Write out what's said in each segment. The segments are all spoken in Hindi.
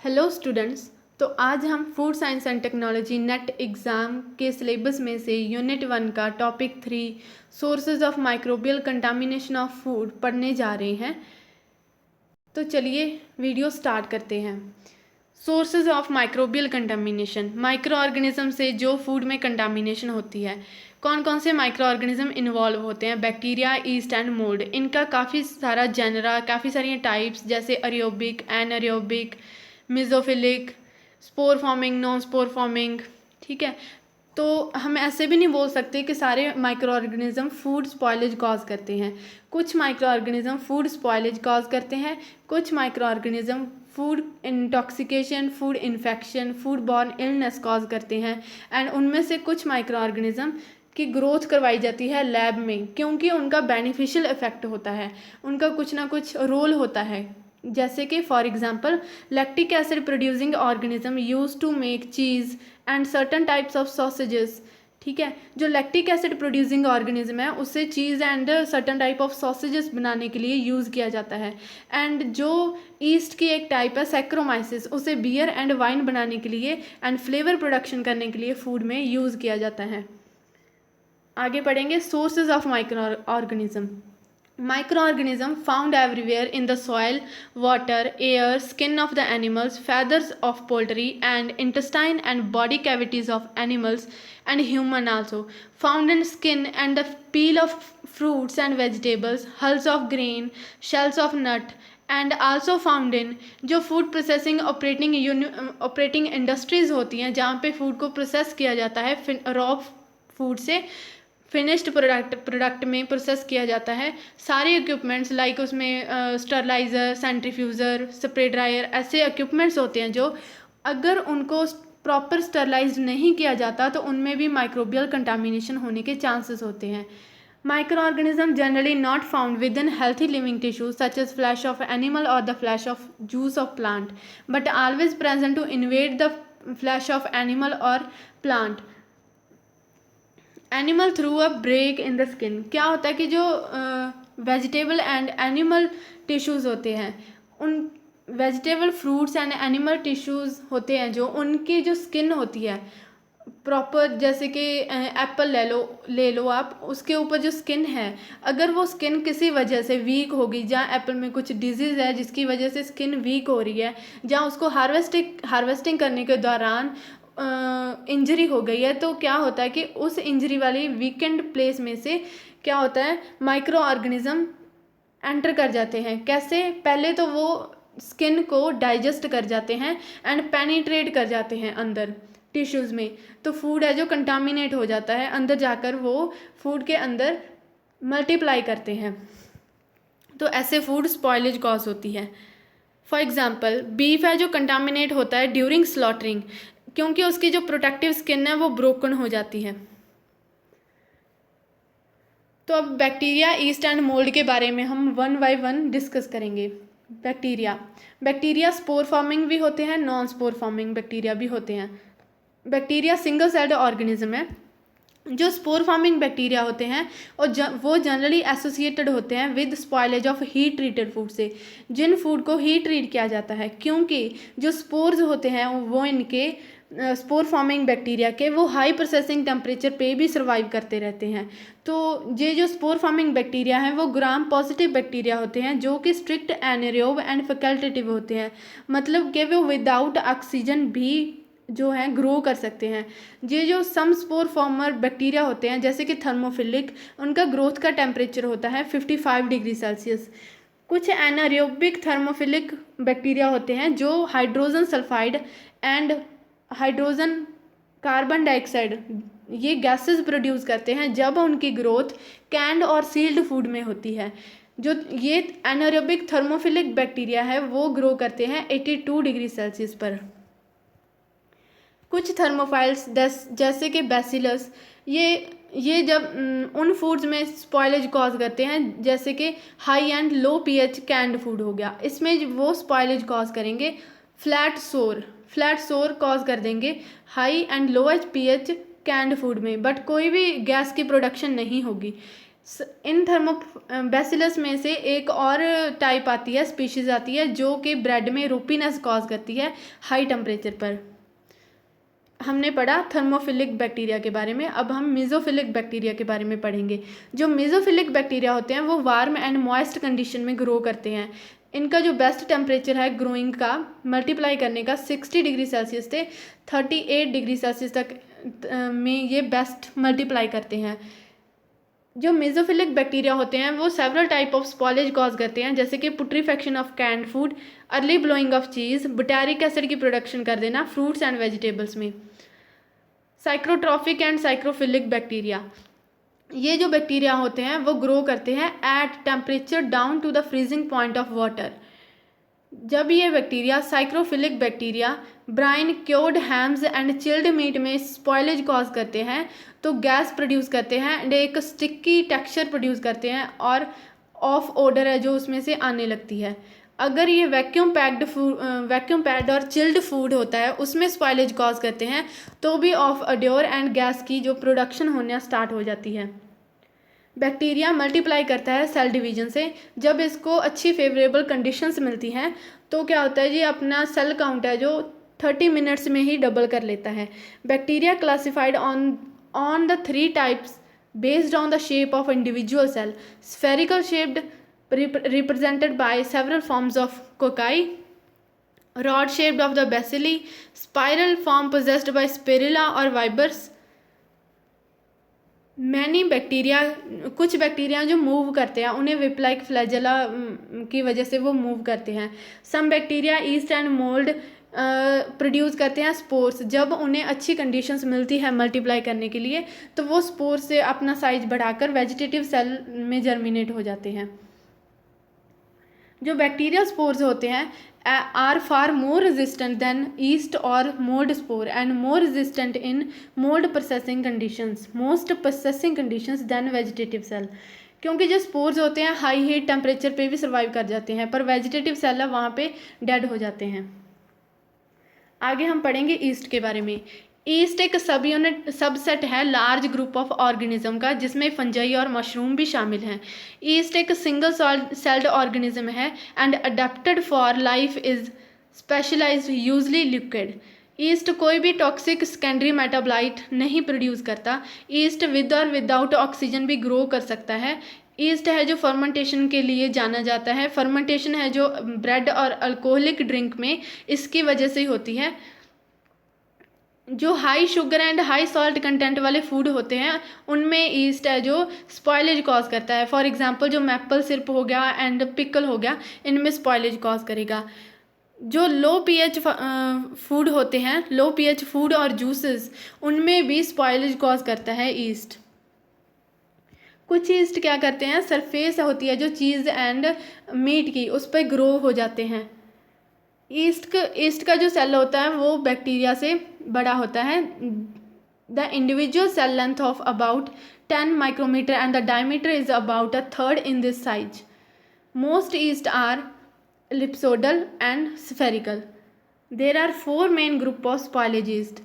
Hello students. तो आज हम food science and technology net exam के सिलेबस में से यूनिट 1 का topic 3 sources of microbial contamination of food पढ़ने जा रहे हैं। तो चलिए वीडियो स्टार्ट करते हैं। Sources of microbial contamination, micro organism से जो फूड में कंटामिनेशन होती है। कौन कौन से माइक्रो ऑर्गेनिज्म इन्वॉल्व होते हैं? Bacteria, yeast and mould. इनका काफ़ी सारा जेनरा, काफ़ी सारी टाइप्स जैसे aerobic, anaerobic, mesophilic, spore forming, non spore forming. ठीक है, तो हम ऐसे भी नहीं बोल सकते कि सारे micro organism food spoilage cause करते हैं। कुछ micro organism food spoilage cause करते हैं, कुछ micro organism food intoxication, food infection, food borne illness cause करते हैं। एंड उनमें से कुछ माइक्रो ऑर्गेनिज्म की ग्रोथ करवाई जाती है लैब में, क्योंकि उनका बेनिफिशियल इफेक्ट होता है, उनका कुछ ना कुछ रोल होता है। जैसे कि for example lactic acid producing organism use to make cheese and certain types of sausages. ठीक है, जो लैक्टिक एसिड प्रोड्यूसिंग ऑर्गेनिज्म है उससे cheese and certain type of sausages बनाने के लिए यूज़ किया जाता है। एंड जो ईस्ट की एक टाइप है सैक्रोमाइसिस, उसे बियर एंड वाइन बनाने के लिए एंड फ्लेवर प्रोडक्शन करने के लिए फूड में यूज़ किया जाता है। आगे पढ़ेंगे sources of micro organism. Microorganisms found everywhere in the soil, water, air, skin of the animals, feathers of poultry, and intestine and body cavities of animals and human also. Found in skin and the peel of fruits and vegetables, hulls of grain, shells of nut, and also found in जो फूड प्रोसेसिंग ऑपरेटिंग इंडस्ट्रीज़ होती हैं, जहाँ पे फूड को प्रोसेस किया जाता है रॉ फूड से फिनिश्ड प्रोडक्ट में प्रोसेस किया जाता है। सारे इक्विपमेंट्स लाइक उसमें स्टरलाइज़र, सेंट्रीफ्यूज़र, स्प्रे ड्रायर, ऐसे इक्विपमेंट्स होते हैं जो अगर उनको प्रॉपर स्टरलाइज नहीं किया जाता तो उनमें भी माइक्रोबियल कंटामिनेशन होने के चांसेस होते हैं। Microorganisms generally not found within healthy living tissues such as flesh of animal or the flesh of juice of plant, but always present to invade the flesh of animal or plant. Animal through a break in the skin. क्या होता है कि जो वेजिटेबल एंड एनिमल टिश्यूज़ होते हैं, उन vegetable fruits and animal tissues होते हैं जो उनकी जो स्किन होती है प्रॉपर, जैसे कि एप्पल ले लो आप, उसके ऊपर जो स्किन है, अगर वो स्किन किसी वजह से वीक होगी, जहाँ एप्पल में कुछ डिजीज़ है जिसकी वजह से स्किन वीक हो रही है, जहाँ उसको हार्वेस्टिंग करने के दौरान इंजरी हो गई है, तो क्या होता है कि उस इंजरी वाली वीकेंड प्लेस में से क्या होता है माइक्रो ऑर्गेनिज्म एंटर कर जाते हैं। कैसे? पहले तो वो स्किन को डाइजेस्ट कर जाते हैं एंड पेनिट्रेट कर जाते हैं अंदर टिश्यूज़ में, तो फूड है जो कंटामिनेट हो जाता है, अंदर जाकर वो फूड के अंदर मल्टीप्लाई करते हैं, तो ऐसे फूड स्पॉयलेज कॉज होती है। फॉर एग्जाम्पल बीफ है जो कंटामिनेट होता है ड्यूरिंग स्लॉटरिंग, क्योंकि उसकी जो प्रोटेक्टिव स्किन है वो ब्रोकन हो जाती है। तो अब बैक्टीरिया, ईस्ट एंड मोल्ड के बारे में हम वन बाय वन डिस्कस करेंगे। बैक्टीरिया स्पोर फॉर्मिंग भी होते हैं, नॉन स्पोर फॉर्मिंग बैक्टीरिया भी होते हैं। बैक्टीरिया सिंगल सेल्ड ऑर्गेनिज्म है। जो स्पोर फॉर्मिंग बैक्टीरिया होते हैं और वो जनरली एसोसिएटेड होते हैं with spoilage of heat treated food से, जिन फूड को हीट ट्रीट किया जाता है, क्योंकि जो स्पोर्स होते हैं वो इनके स्पोर फॉर्मिंग बैक्टीरिया के वो हाई प्रोसेसिंग टेम्परेचर पे भी सर्वाइव करते रहते हैं। तो ये जो स्पोर फॉर्मिंग बैक्टीरिया हैं वो ग्राम पॉजिटिव बैक्टीरिया होते हैं जो कि स्ट्रिक्ट एनेरोब एंड फैकल्टेटिव होते हैं, मतलब कि वो विदाउट ऑक्सीजन भी जो है ग्रो कर सकते हैं। ये जो सम स्पोर फॉर्मर बैक्टीरिया होते हैं जैसे कि थर्मोफिलिक, उनका ग्रोथ का टेम्परेचर होता है 55 डिग्री सेल्सियस। कुछ एनारोबिक थर्मोफिलिक बैक्टीरिया होते हैं जो hydrogen sulphide and hydrogen carbon dioxide ये गैसेस प्रोड्यूस करते हैं जब उनकी ग्रोथ कैंड और सील्ड फूड में होती है। जो ये एनारोबिक थर्मोफिलिक बैक्टीरिया है वो ग्रो करते हैं 82 डिग्री सेल्सियस पर। कुछ थर्मोफाइल्स जैसे कि बैसिलस, ये जब उन फूड्स में स्पॉयलेज कॉज करते हैं, जैसे कि high and low pH canned food हो गया, इसमें वो स्पॉयलेज कॉज करेंगे। फ्लैट सोर कॉज कर देंगे high and low pH canned food में, बट कोई भी गैस की प्रोडक्शन नहीं होगी। इन थर्मोबैसिलस में से एक और टाइप आती है, स्पीशीज़ आती है, जो कि ब्रेड में रूपीनेस कॉज करती है हाई टेम्परेचर पर। हमने पढ़ा थर्मोफिलिक बैक्टीरिया के बारे में। अब हम मीज़ोफिलिक बैक्टीरिया के बारे में पढ़ेंगे। जो मीज़ोफिलिक बैक्टीरिया होते हैं वो वार्म एंड मॉइस्ट कंडीशन में ग्रो करते हैं। इनका जो बेस्ट टेम्परेचर है ग्रोइंग का, मल्टीप्लाई करने का, 60 डिग्री सेल्सियस से 38 डिग्री सेल्सियस तक में ये बेस्ट मल्टीप्लाई करते हैं। जो मेसोफिलिक बैक्टीरिया होते हैं वो several type of spoilage cause करते हैं, जैसे कि putrefaction of canned food, early blowing of cheese, butyric acid की प्रोडक्शन कर देना फ्रूट्स एंड वेजिटेबल्स में। साइक्रोट्रॉफिक एंड साइक्रोफिलिक बैक्टीरिया, ये जो बैक्टीरिया होते हैं वो ग्रो करते हैं at temperature down to the freezing point of water. जब ये bacteria, psychrophilic bacteria, brine, cured hams and chilled meat में स्पॉइलेज कॉज करते हैं तो गैस प्रोड्यूस करते हैं एंड एक स्टिकी टेक्सचर प्रोड्यूस करते हैं और ऑफ ओडर है जो उसमें से आने लगती है। अगर ये वैक्यूम पैक्ड और चिल्ड फूड होता है उसमें स्पॉइलेज कॉज करते हैं तो भी ऑफ ओडर एंड गैस की जो प्रोडक्शन होना स्टार्ट हो जाती है। बैक्टीरिया मल्टीप्लाई करता है सेल डिवीजन से। जब इसको अच्छी फेवरेबल कंडीशंस मिलती हैं तो क्या होता है, ये अपना सेल काउंट है जो 30 मिनट्स में ही डबल कर लेता है। Bacteria classified on the 3 types based on the shape of individual cell. Spherical shaped represented by several forms of cocci, rod shaped of the bacilli, spiral form possessed by spirilla or vipers। Many bacteria, कुछ बैक्टीरिया जो मूव करते हैं उन्हें विप लाइक फ्लैजेला की वजह से वो मूव करते हैं। Some bacteria yeast and mould produce करते हैं स्पोर्स। जब उन्हें अच्छी कंडीशंस मिलती है मल्टीप्लाई करने के लिए तो वो स्पोर्स से अपना साइज बढ़ाकर वेजिटेटिव सेल में जर्मिनेट हो जाते हैं। जो बैक्टीरियल स्पोर्स होते हैं are far more resistant than yeast और mould spore and more resistant in mould processing conditions, most processing conditions than vegetative cell. क्योंकि जो स्पोर्स होते हैं हाई हीट टेम्परेचर पे भी सर्वाइव कर जाते हैं, पर वेजिटेटिव सेल है वहाँ पे डेड हो जाते हैं। आगे हम पढ़ेंगे ईस्ट के बारे में। ईस्ट एक सबसेट है लार्ज ग्रुप ऑफ ऑर्गेनिज्म का, जिसमें फंजाई और मशरूम भी शामिल हैं। ईस्ट एक सिंगल सेल्ड ऑर्गेनिज्म है and adapted for life is specialised usually liquid. Yeast कोई भी टॉक्सिक सेकेंडरी मेटाबोलाइट नहीं प्रोड्यूस करता। ईस्ट विद और विदाउट ऑक्सीजन भी ग्रो कर सकता है। ईस्ट है जो फर्मेंटेशन के लिए जाना जाता है। फर्मेंटेशन है जो ब्रेड और अल्कोहलिक ड्रिंक में इसकी वजह से होती है। जो high sugar and high salt content वाले फूड होते हैं उनमें ईस्ट है जो स्पॉइलेज कॉज करता है। फॉर एग्जांपल जो मैपल सिरप हो गया एंड पिकल हो गया, इनमें स्पॉइलेज कॉज करेगा। जो लो पीएच फूड होते हैं, लो पीएच फूड और जूसेस, उनमें भी स्पॉइलेज कॉज करता है ईस्ट। कुछ ईस्ट क्या करते हैं, सरफेस होती है जो चीज़ एंड मीट की, उस पर ग्रो हो जाते हैं। ईस्ट का जो सेल होता है वो बैक्टीरिया से बड़ा होता है। The individual cell length of about 10 micrometre and the diameter is about 1/3 in this size. Most yeast are ellipsoidal and spherical. There are 4 main group of spoilage yeast.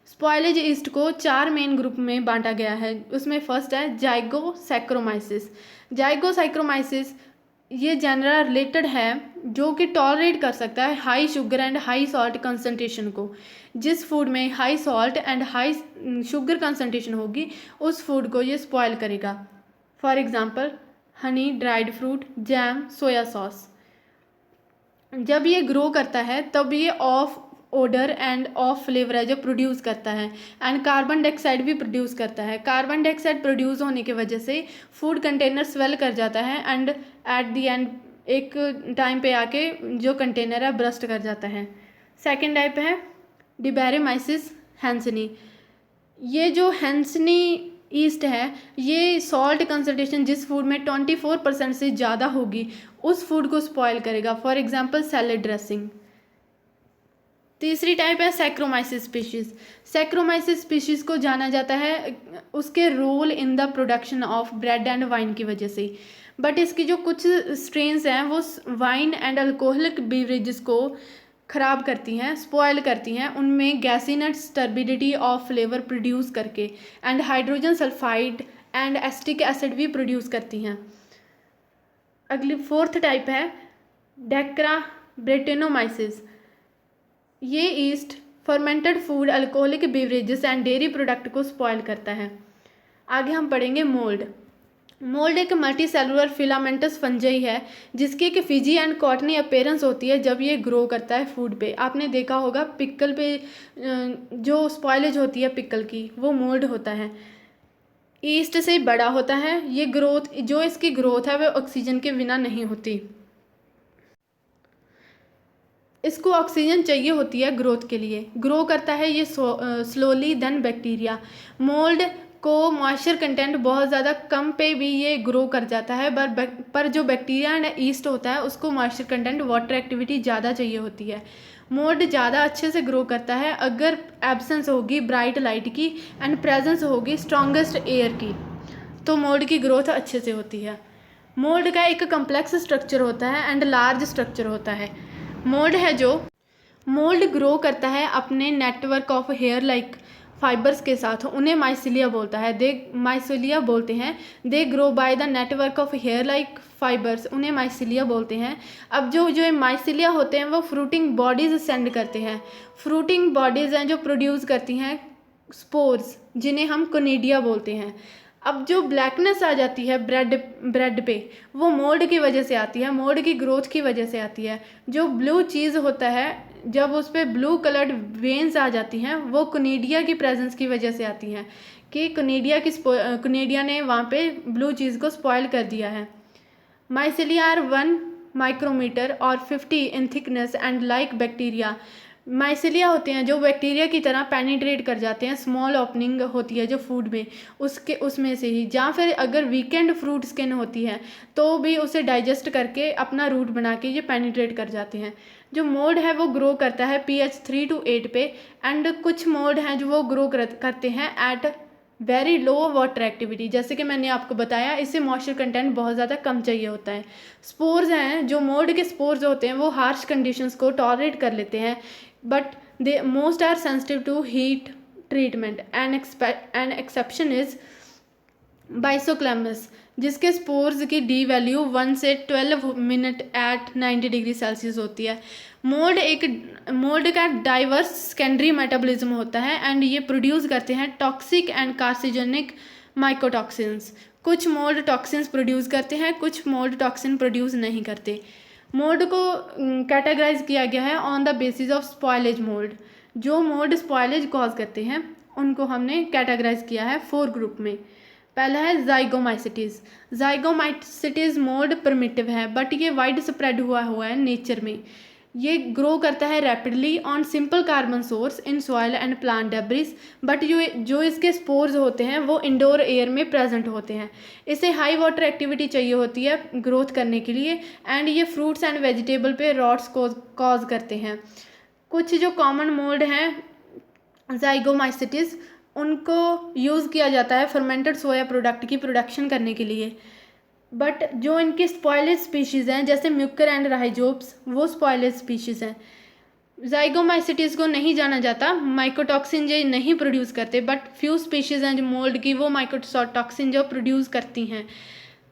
Spoilage east को 4 मेन ग्रुप में बांटा गया है। उसमें फर्स्ट है जाइगोसैक्रोमाइसिस। जाइगोसैक्रोमाइसिस ये जनरल रिलेटेड है जो कि टॉलरेट कर सकता है high sugar and high salt concentration को। जिस फूड में high salt and high sugar concentration होगी उस फूड को ये स्पॉइल करेगा। For example honey, dried fruit, jam, soya sauce. जब ये ग्रो करता है तब ये off odour and off flavour है जो प्रोड्यूस करता है एंड कार्बन डाइऑक्साइड भी प्रोड्यूस करता है। कार्बन डाइऑक्साइड प्रोड्यूस होने की वजह से फूड कंटेनर स्वेल कर जाता है एंड एट द एंड एक टाइम पे आके जो कंटेनर है ब्रस्ट कर जाता है। सेकेंड टाइप है डिबैरेमाइसिस हैंसनी। ये जो हैंसनी ईस्ट है ये सॉल्ट कंसनट्रेशन जिस फूड में 24% से ज़्यादा होगी उस फूड को स्पॉइल करेगा। For example salad dressing. तीसरी टाइप है सैक्रोमाइसिस स्पीशीज़। सैक्रोमाइसिस स्पीशीज़ को जाना जाता है उसके role in the production of bread and wine की वजह से, बट इसकी जो कुछ स्ट्रेन्स हैं वो वाइन एंड अल्कोहलिक बेवरेजेस को ख़राब करती हैं, स्पॉइल करती हैं। उनमें गैसीनेट्स टर्बिडिटी ऑफ फ्लेवर प्रोड्यूस करके and hydrogen sulphide and acetic acid भी प्रोड्यूस करती हैं। अगली 4th टाइप है डेक्रा ब्रेटेनोमाइसिस। ये east fermented food, alcoholic beverages and dairy product को स्पॉइल करता है। आगे हम पढ़ेंगे मोल्ड। मोल्ड एक मल्टी सेलुलर फिलामेंटस फंजाई है जिसकी एक फिजी एंड कॉटनी अपीयरेंस होती है जब ये ग्रो करता है फूड पे। आपने देखा होगा पिकल पे जो स्पॉइलेज होती है पिकल की, वो मोल्ड होता है। ईस्ट से बड़ा होता है। ये ग्रोथ, जो इसकी ग्रोथ है वो ऑक्सीजन के बिना नहीं होती। इसको ऑक्सीजन चाहिए होती है ग्रोथ के लिए। ग्रो करता है ये स्लोली देन बैक्टीरिया। मोल्ड को मॉइस्चर कंटेंट बहुत ज़्यादा कम पे भी ये ग्रो कर जाता है, पर जो बैक्टीरिया एंड ईस्ट होता है उसको मॉइस्चर कंटेंट, वाटर एक्टिविटी ज़्यादा चाहिए होती है। मोल्ड ज़्यादा अच्छे से ग्रो करता है अगर एब्सेंस होगी ब्राइट लाइट की एंड प्रेजेंस होगी स्ट्रॉन्गेस्ट एयर की, तो मोल्ड की ग्रोथ अच्छे से होती है। मोल्ड का एक कम्प्लेक्स स्ट्रक्चर होता है एंड लार्ज स्ट्रक्चर होता है। मोल्ड ग्रो करता है अपने network of hair like fibres के साथ, उन्हें माइसिलिया बोलते हैं। They grow by the network of hair like fibres, उन्हें माइसिलिया बोलते हैं। अब जो माइसिलिया होते हैं वो फ्रूटिंग बॉडीज सेंड करते हैं। फ्रूटिंग बॉडीज हैं जो प्रोड्यूस करती हैं स्पोर्स, जिन्हें हम कोनिडिया बोलते हैं। अब जो ब्लैकनेस आ जाती है ब्रेड पे, वो मोल्ड की वजह से आती है, मोल्ड की ग्रोथ की वजह से आती है। जो ब्लू चीज़ होता है, जब उस पर ब्लू कलर्ड वेन्स आ जाती हैं, वो कोनिडिया की प्रेजेंस की वजह से आती हैं कि कोनिडिया ने वहाँ पे ब्लू चीज़ को स्पॉइल कर दिया है। माइसिलिया आर 1 माइक्रोमीटर और 50 इन thickness and like bacteria. Mycelia होते हैं जो बैक्टीरिया की तरह पेनिट्रेट कर जाते हैं। स्मॉल ओपनिंग होती है जो फूड में, उसमें से ही, जहाँ फिर अगर वीकेंड फ्रूट स्किन होती है तो भी उसे डाइजेस्ट करके अपना रूट बना के ये पेनिट्रेट कर जाते हैं। जो मोल्ड है वो ग्रो करता है pH 3 to 8 पे, एंड कुछ मोल्ड हैं जो वो ग्रो करते हैं at very low water activity. जैसे कि मैंने आपको बताया, इससे मॉइस्चर कंटेंट बहुत ज़्यादा कम चाहिए होता है। स्पोर्स हैं, जो मोल्ड के स्पोर्स होते हैं वो हार्श कंडीशंस को टॉलरेट कर लेते हैं, but they most are sensitive to heat treatment. An exception is Byssochlamys, जिसके स्पोर्स की डी वैल्यू 1 से 12 मिनट एट 90 डिग्री सेल्सियस होती है। मोल्ड का डाइवर्स सेकेंडरी मेटाबॉलिज्म होता है एंड ये प्रोड्यूस करते हैं टॉक्सिक एंड कार्सिनोजेनिक माइकोटॉक्सिन्स। कुछ मोल्ड टॉक्सिन्स प्रोड्यूस करते हैं, कुछ मोल्ड टॉक्सिन प्रोड्यूस नहीं करते। मोल्ड को कैटेगराइज किया गया है on the basis of spoilage mould. जो मोल्ड स्पॉइलेज कॉज करते हैं उनको हमने कैटेगराइज किया है 4 ग्रुप में। पहला है जाइगोमाइसिटीज़। जाइगोमाइसिटीज़ मोल्ड प्रिमिटिव है, बट ये वाइड स्प्रेड हुआ है नेचर में। ये ग्रो करता है rapidly on simple carbon source in soil and plant debris, but जो इसके स्पोर्स होते हैं वो इंडोर एयर में प्रेजेंट होते हैं। इसे हाई वाटर एक्टिविटी चाहिए होती है ग्रोथ करने के लिए, एंड ये फ्रूट्स एंड वेजिटेबल पे रॉट्स कॉज करते हैं। कुछ जो कॉमन मोल्ड हैं जाइगोमाइसिटीज़, उनको यूज़ किया जाता है फर्मेंटेड सोया प्रोडक्ट की प्रोडक्शन करने के लिए, बट जो इनकी स्पॉइलेज स्पीशीज़ हैं जैसे म्यूकर एंड राइजोप्स, वो स्पॉइलेज स्पीशीज़ हैं। जाइगोमाइसिटीज़ को नहीं जाना जाता, माइकोटॉक्सिन जो नहीं प्रोड्यूस करते, बट फ्यू स्पीशीज़ हैं जो मोल्ड की वो माइकोटॉक्सिन जो प्रोड्यूस करती हैं।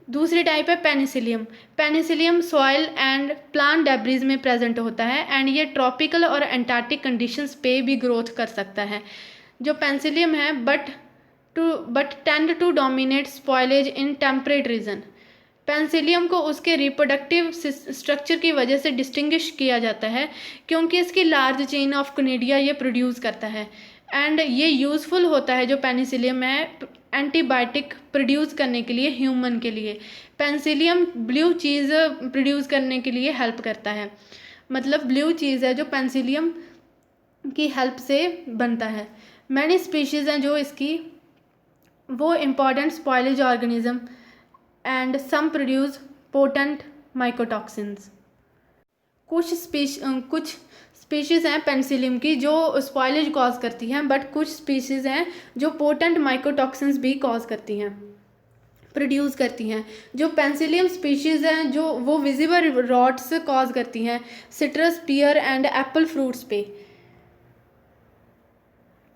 दूसरी टाइप है Penicillium. Penicillium soil and plant debris में प्रेजेंट होता है एंड ये ट्रॉपिकल और एंटार्क्टिक कंडीशंस पे भी ग्रोथ कर सकता है। जो पेनिसिलियम है but tend to dominate spoilage in temperate region. Penicillium को उसके रिप्रोडक्टिव स्ट्रक्चर की वजह से डिस्टिंग्विश किया जाता है क्योंकि इसकी लार्ज चेन ऑफ कोनिडिया ये प्रोड्यूस करता है, एंड ये यूज़फुल होता है जो पेनिसिलियम है एंटीबायोटिक प्रोड्यूस करने के लिए ह्यूमन के लिए। पेनिसिलियम ब्लू चीज़ प्रोड्यूस करने के लिए हेल्प करता है, मतलब ब्लू चीज़ है जो पेनिसिलियम की हेल्प से बनता है। मैनी स्पीशीज़ हैं जो इसकी वो important spoilage organism and some produce potent mycotoxins. कुछ स्पीशीज़ हैं पेनिसिलियम की जो स्पॉइलेज कॉज करती हैं, बट कुछ स्पीशीज़ हैं जो पोटेंट माइकोटॉक्सिन्स भी कॉज करती हैं, प्रोड्यूस करती हैं। जो पेनिसिलियम स्पीशीज़ हैं जो वो विजिबल रॉट्स कॉज करती हैं citrus, pear and apple fruits पे।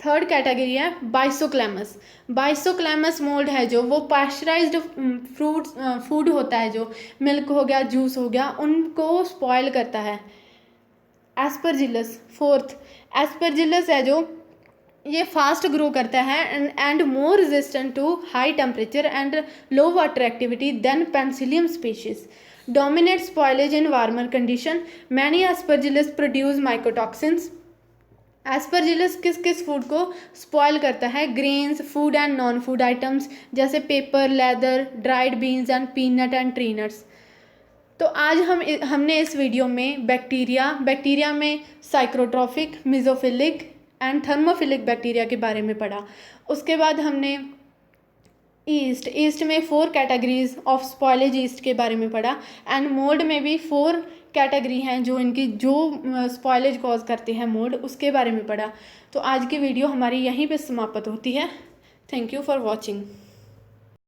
थर्ड कैटेगरी है बाइसोक्लेमस। बाइसोक्लेमस मोल्ड है जो वो पास्चराइज्ड फूड होता है, जो मिल्क हो गया, जूस हो गया, उनको स्पॉयल करता है। एस्परजिलस फोर्थ, एस्परजिलस है जो ये फास्ट ग्रो करता है and more resistant to high temperature and low water activity than Penicillium species, dominate spoilage in warmer condition, many Aspergillus produce mycotoxins. Aspergillus किस किस फूड को स्पॉयल करता है? Grains, food and non food items जैसे paper, leather, dried beans and peanut and tree nuts. तो आज हमने इस वीडियो में बैक्टीरिया में psychrotrophic, mesophilic and thermophilic bacteria के बारे में पढ़ा। उसके बाद हमने ईस्ट में 4 कैटेगरीज ऑफ स्पॉयलेज ईस्ट के बारे में पढ़ा एंड मोल्ड में भी 4 कैटेगरी हैं जो इनकी स्पॉयलेज कॉज करते हैं मोल्ड, उसके बारे में पढ़ा। तो आज की वीडियो हमारी यहीं पे समाप्त होती है। Thank you for watching.